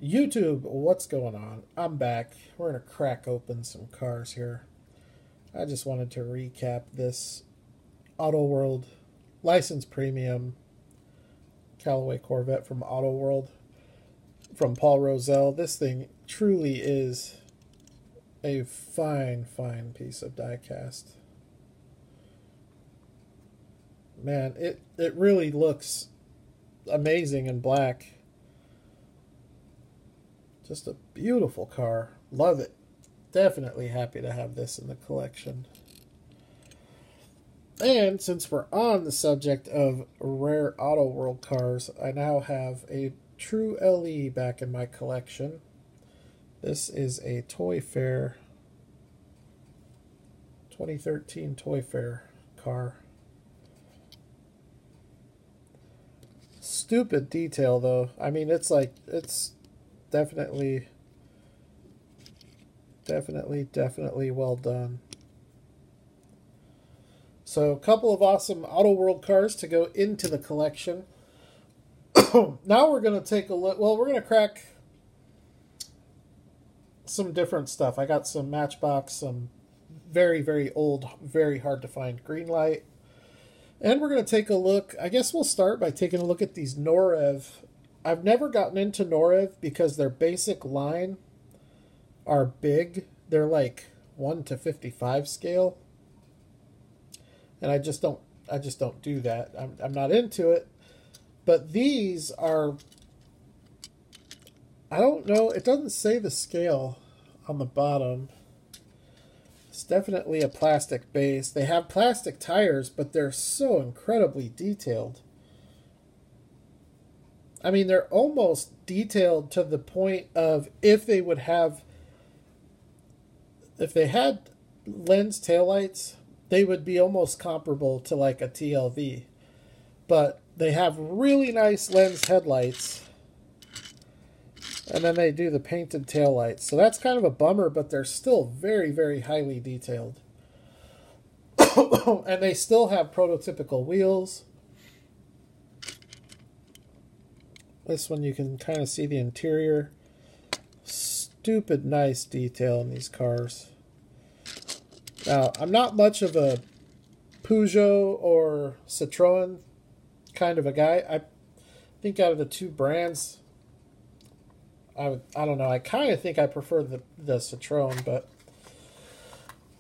YouTube, what's going on? I'm back. We're going to crack open some cars here. I just wanted to recap this Auto World License Premium Callaway Corvette from Auto World from Paul Rosell. This thing truly is a fine, fine piece of die-cast. Man, it really looks amazing in black. Just a beautiful car. Love it. Definitely happy to have this in the collection. And since we're on the subject of rare Auto World cars, I now have a true LE back in my collection. This is a Toy Fair 2013 Toy Fair car. Stupid detail though. I mean, it's definitely well done. So a couple of awesome Auto World cars to go into the collection. Now we're going to take a look. Well, we're going to crack some different stuff. I got some Matchbox, some very, very old, very hard to find Greenlight. And we're going to take a look. I guess we'll start by taking a look at these Norev. I've never gotten into Norev because their basic line are big. They're like 1 to 55 scale. And I just don't do that. I'm not into it. But these are, I don't know, it doesn't say the scale on the bottom. It's definitely a plastic base. They have plastic tires, but they're so incredibly detailed. I mean, they're almost detailed to the point of if they had lens taillights, they would be almost comparable to like a TLV. But they have really nice lens headlights. And then they do the painted taillights. So that's kind of a bummer, but they're still very, very highly detailed. And they still have prototypical wheels. This one you can kind of see the interior. Stupid nice detail in these cars. Now, I'm not much of a Peugeot or Citroen kind of a guy. I think out of the two brands, I don't know. I kind of think I prefer the Citroen, but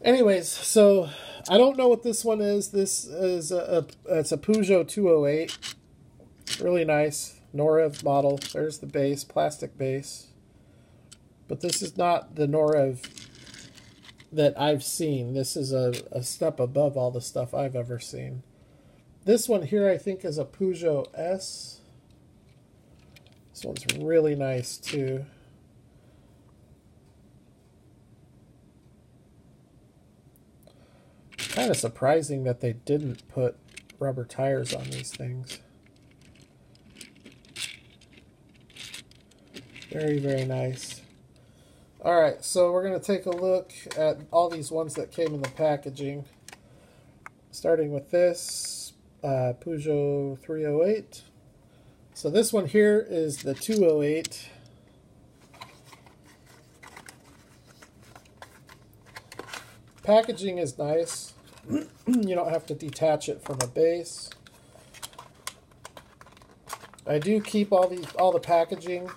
anyways, so I don't know what this one is. This is it's a Peugeot 208. Really nice Norev model. There's the base, plastic base. But this is not the Norev that I've seen. This is a step above all the stuff I've ever seen. This one here I think is a Peugeot S. This one's really nice too. Kind of surprising that they didn't put rubber tires on these things. Very, very nice. Alright, so we're going to take a look at all these ones that came in the packaging. Starting with this Peugeot 308. So this one here is the 208. Packaging is nice. You don't have to detach it from a base. I do keep all the packaging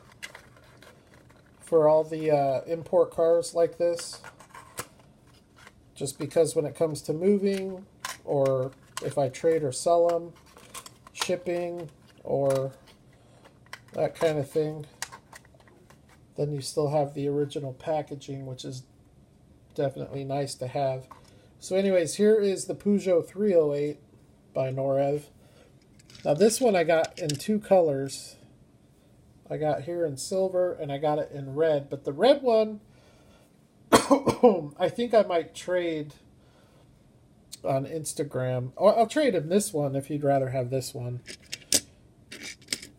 for all the import cars like this, just because when it comes to moving, or if I trade or sell them, shipping, or that kind of thing, then you still have the original packaging, which is definitely nice to have. So anyways, here is the Peugeot 308 by Norev. Now this one I got in two colors. I got here in silver and I got it in red. But the red one, I think I might trade on Instagram. Or I'll trade him this one if he'd rather have this one.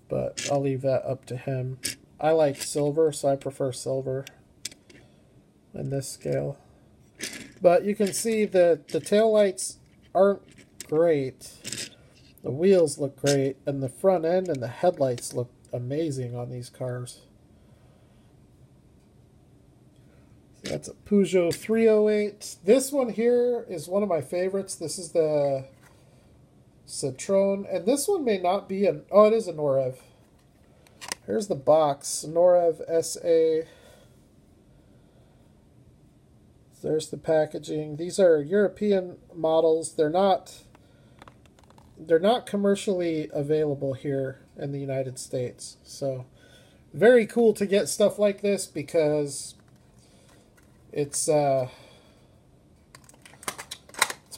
But I'll leave that up to him. I like silver, so I prefer silver in this scale. But you can see that the taillights aren't great. The wheels look great, and the front end and the headlights look amazing on these cars. That's a Peugeot 308. This one here is one of my favorites. This is the Citroen. And this one may not be an... Oh, it is a Norev. Here's the box. Norev SA. There's the packaging. These are European models. They're not commercially available here in the United States. So very cool to get stuff like this because it's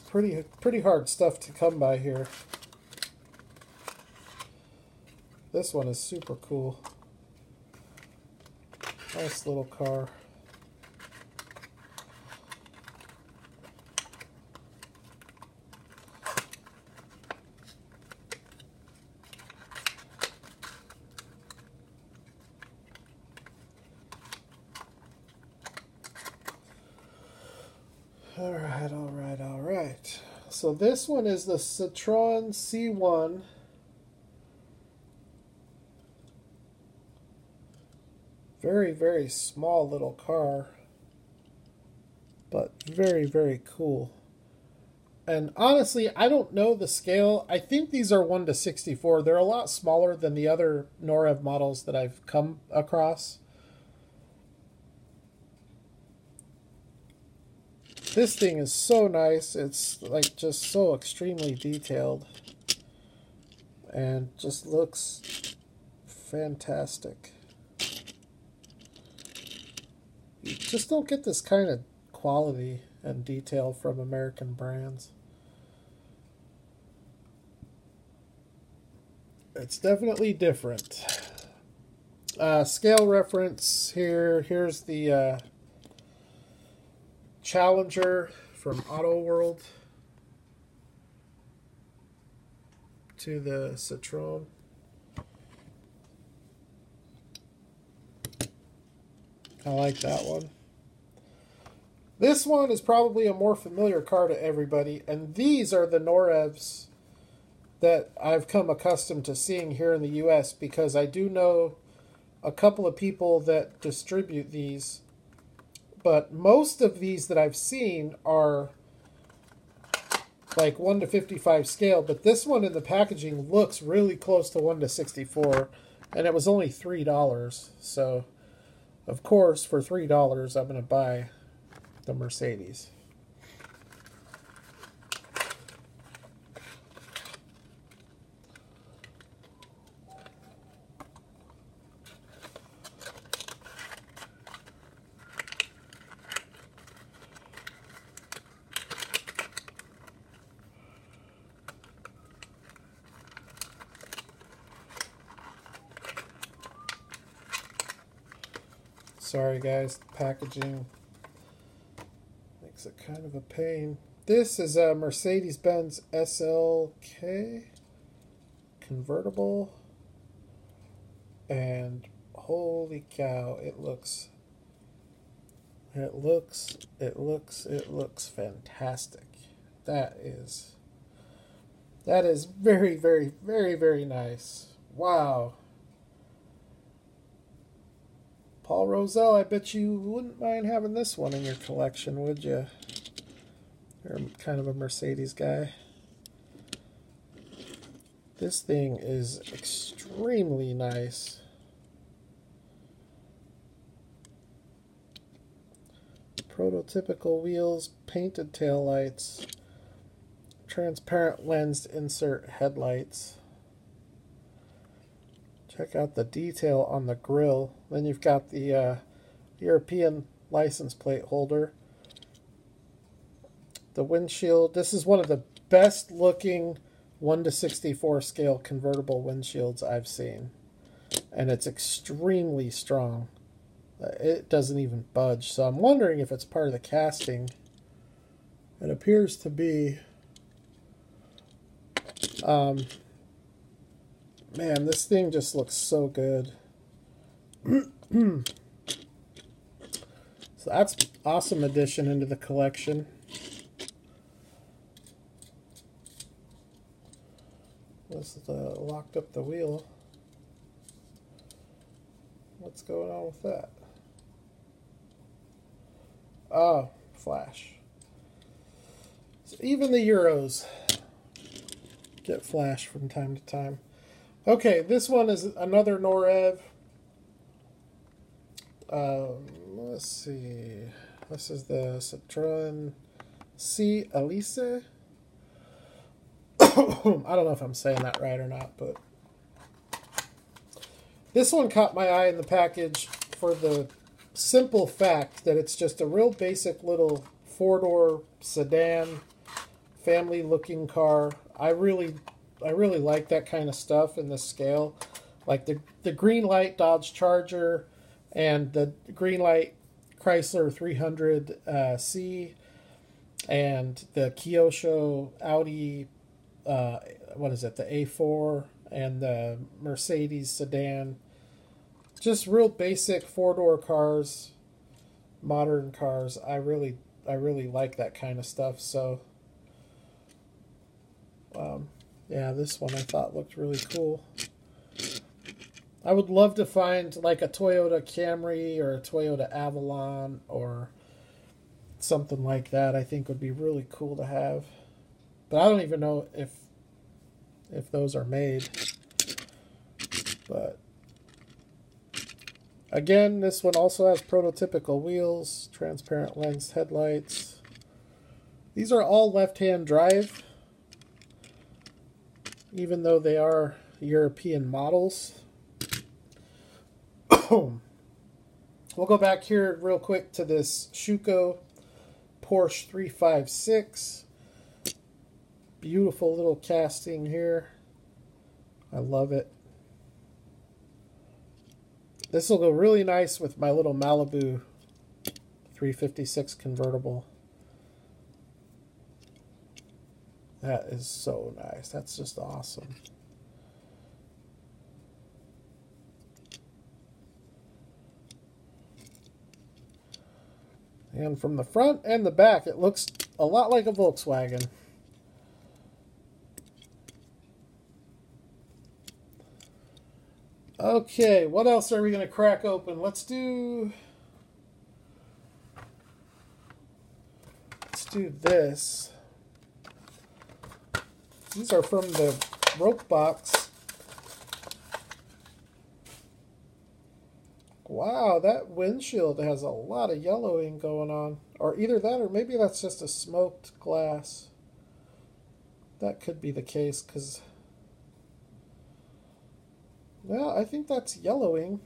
pretty hard stuff to come by here. This one is super cool. Nice little car. All right. So this one is the Citroen C1. Very, very small little car, but very, very cool. And honestly, I don't know the scale. I think these are 1:64. They're a lot smaller than the other Norev models that I've come across. This thing is so nice. It's like just so extremely detailed and just looks fantastic. You just don't get this kind of quality and detail from American brands. It's definitely different. Scale reference here. Here's the Challenger from Auto World to the Citroen. I like that one. This one is probably a more familiar car to everybody, and these are the Norevs that I've come accustomed to seeing here in the US because I do know a couple of people that distribute these. But most of these that I've seen are like 1:55 scale, but this one in the packaging looks really close to 1:64, and it was only $3. So, of course, for $3, I'm going to buy the Mercedes. Sorry guys, the packaging makes it kind of a pain. This is a Mercedes Benz SLK convertible, and holy cow, it looks fantastic. That is very, very, very, very nice. Wow. Paul Roselle, I bet you wouldn't mind having this one in your collection, would you? You're kind of a Mercedes guy. This thing is extremely nice. Prototypical wheels, painted taillights, transparent lensed insert headlights. Check out the detail on the grille. Then you've got the European license plate holder. The windshield. This is one of the best looking 1:64 scale convertible windshields I've seen. And it's extremely strong. It doesn't even budge. So I'm wondering if it's part of the casting. It appears to be. Man, this thing just looks so good. So that's an awesome addition into the collection. This locked up the wheel. What's going on with that? Oh, flash. So even the Euros get flash from time to time. Okay, this one is another Norev. Let's see. This is the Citroen C Elise. I don't know if I'm saying that right or not, but this one caught my eye in the package for the simple fact that it's just a real basic little four-door sedan, family-looking car. I really like that kind of stuff in this scale, like the Greenlight Dodge Charger and the Greenlight Chrysler 300C and the Kyosho Audi, what is it, the A4 and the Mercedes sedan. Just real basic four-door cars, modern cars. I really like that kind of stuff. So, yeah, this one I thought looked really cool. I would love to find like a Toyota Camry or a Toyota Avalon or something like that. I think would be really cool to have. But I don't even know if those are made. But again, this one also has prototypical wheels, transparent lensed headlights. These are all left-hand drive, even though they are European models. We'll go back here real quick to this Schuko Porsche 356. Beautiful little casting here. I love it. This will go really nice with my little Malibu 356 convertible. That is so nice. That's just awesome. And from the front and the back, it looks a lot like a Volkswagen. Okay, what else are we going to crack open? Let's do this. These are from the rope box. Wow, that windshield has a lot of yellowing going on. Or either that or maybe that's just a smoked glass. That could be the case because, well, I think that's yellowing.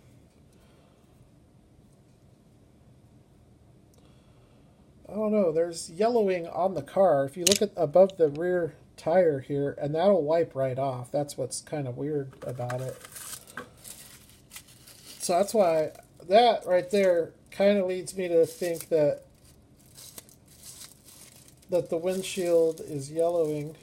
I don't know. There's yellowing on the car. If you look at above the rear tire here, and that'll wipe right off. That's what's kind of weird about it. So that's why that right there kind of leads me to think that the windshield is yellowing.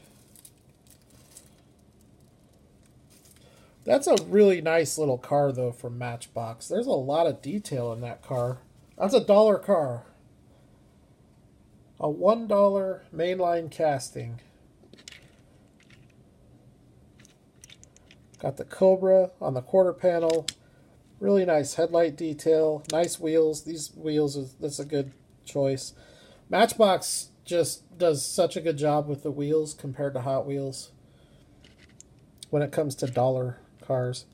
That's a really nice little car, though, from Matchbox. There's a lot of detail in that car. That's a $1 car. A $1 mainline casting. Got the Cobra on the quarter panel. Really nice headlight detail. Nice wheels. These wheels, that's a good choice. Matchbox just does such a good job with the wheels compared to Hot Wheels when it comes to dollar cars.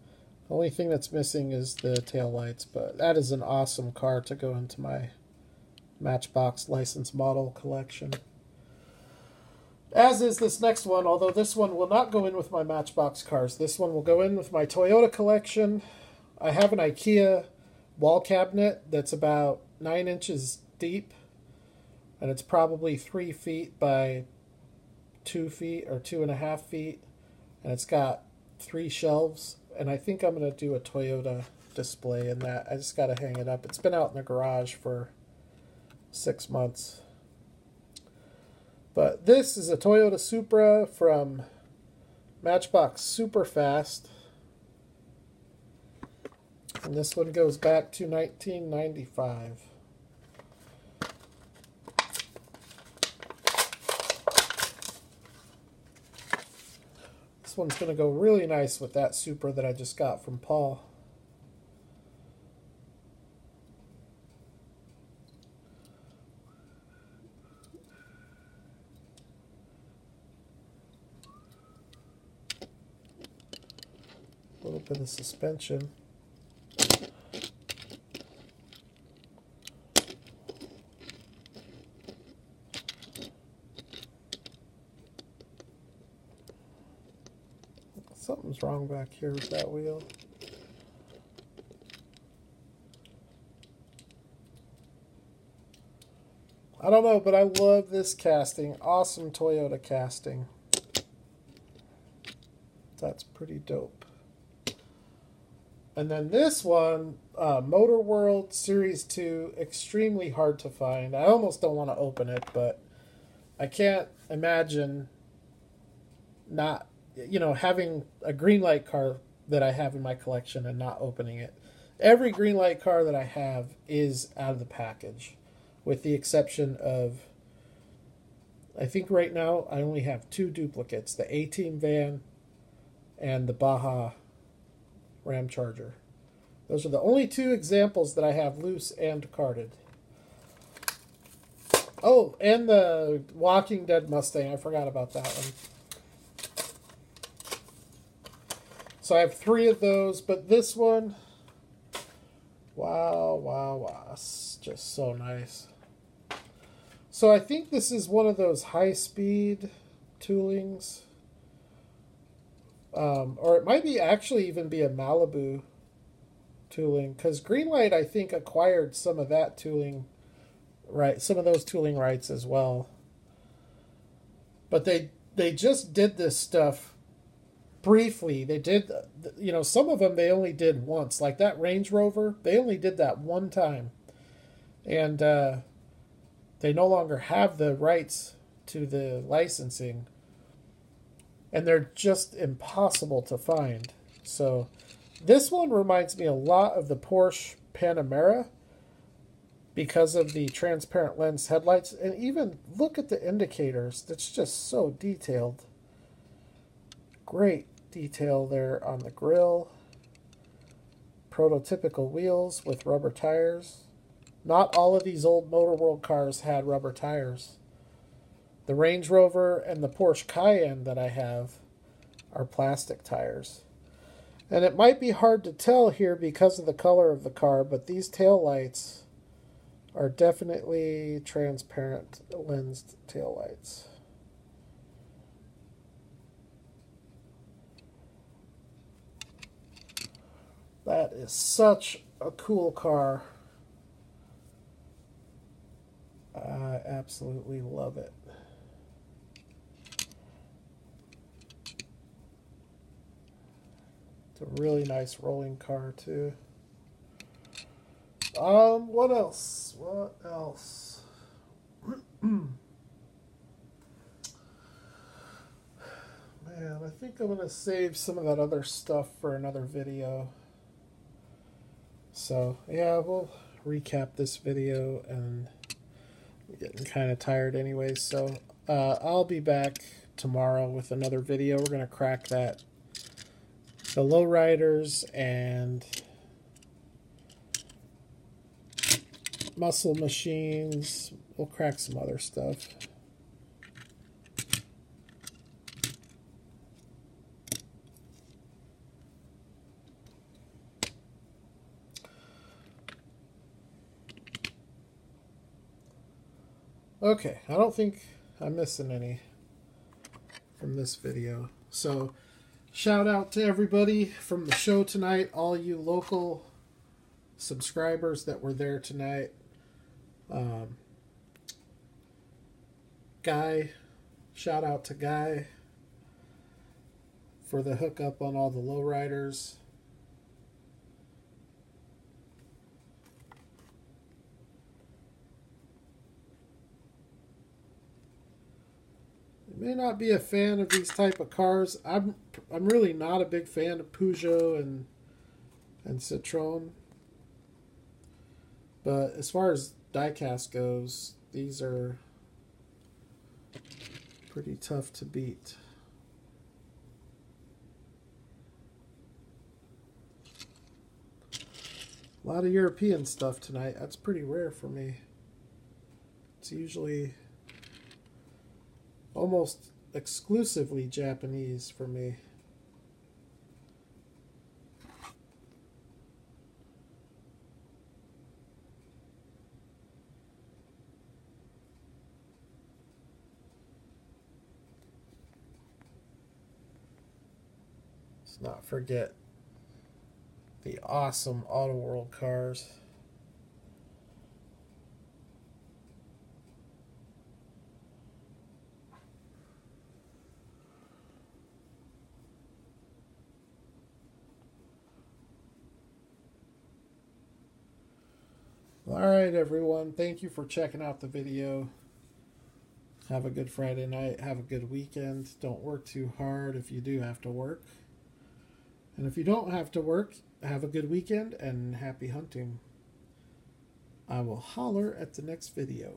The only thing that's missing is the tail lights, but that is an awesome car to go into my Matchbox license model collection. As is this next one, although this one will not go in with my Matchbox cars. This one will go in with my Toyota collection. I have an IKEA wall cabinet that's about 9 inches deep, and it's probably 3 feet by 2 feet or 2.5 feet, and it's got 3 shelves, and I think I'm going to do a Toyota display in that. I just got to hang it up. It's been out in the garage for 6 months. But this is a Toyota Supra from Matchbox Super Fast. And this one goes back to 1995. This one's going to go really nice with that Supra that I just got from Paul. Open the suspension. Something's wrong back here with that wheel. I don't know, but I love this casting. Awesome Toyota casting. That's pretty dope. And then this one, Motor World Series 2, extremely hard to find. I almost don't want to open it, but I can't imagine not, you know, having a Greenlight car that I have in my collection and not opening it. Every Greenlight car that I have is out of the package, with the exception of, I think right now I only have 2 duplicates, the A-Team van and the Baja Ram Charger. Those are the only 2 examples that I have loose and carded. Oh, and the Walking Dead Mustang. I forgot about that one. So I have 3 of those, but this one, wow, wow, wow. It's just so nice. So I think this is one of those high-speed toolings. Or it might be actually even be a Malibu tooling, because Greenlight, I think, acquired some of that tooling, right? Some of those tooling rights as well. But they just did this stuff briefly. They did, you know, some of them they only did once, like that Range Rover. They only did that one time, and they no longer have the rights to the licensing. And they're just impossible to find. So this one reminds me a lot of the Porsche Panamera because of the transparent lens headlights. And even look at the indicators. That's just so detailed. Great detail there on the grille. Prototypical wheels with rubber tires. Not all of these old Motor World cars had rubber tires. The Range Rover and the Porsche Cayenne that I have are plastic tires. And it might be hard to tell here because of the color of the car, but these taillights are definitely transparent lensed taillights. That is such a cool car. I absolutely love it. It's a really nice rolling car too. What else? What else? Man, I think I'm gonna save some of that other stuff for another video. So yeah, we'll recap this video, and I'm getting kind of tired anyways. So I'll be back tomorrow with another video. We're gonna crack the lowriders and muscle machines. We'll crack some other stuff. Okay, I don't think I'm missing any from this video. So shout out to everybody from the show tonight, all you local subscribers that were there tonight. Guy, shout out to Guy for the hookup on all the lowriders. You may not be a fan of these type of cars. I'm really not a big fan of Peugeot and Citroën. But as far as diecast goes, these are pretty tough to beat. A lot of European stuff tonight. That's pretty rare for me. It's usually almost exclusively Japanese for me. Let's not forget the awesome Auto World cars. Alright everyone, thank you for checking out the video. Have a good Friday night, have a good weekend. Don't work too hard if you do have to work. And if you don't have to work, have a good weekend and happy hunting. I will holler at the next video.